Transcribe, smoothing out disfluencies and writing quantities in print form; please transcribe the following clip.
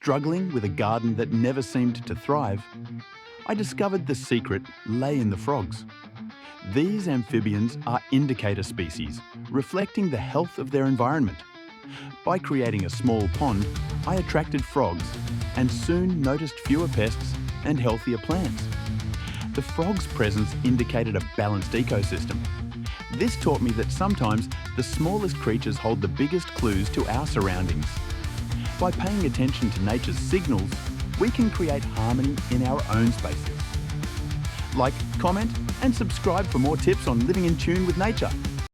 Struggling with a garden that never seemed to thrive, I discovered the secret lay in the frogs. These amphibians are indicator species, reflecting the health of their environment. By creating a small pond, I attracted frogs and soon noticed fewer pests and healthier plants. The frogs' presence indicated a balanced ecosystem. This taught me that sometimes the smallest creatures hold the biggest clues to our surroundings. By paying attention to nature's signals, we can create harmony in our own spaces. Like, comment, and subscribe for more tips on living in tune with nature.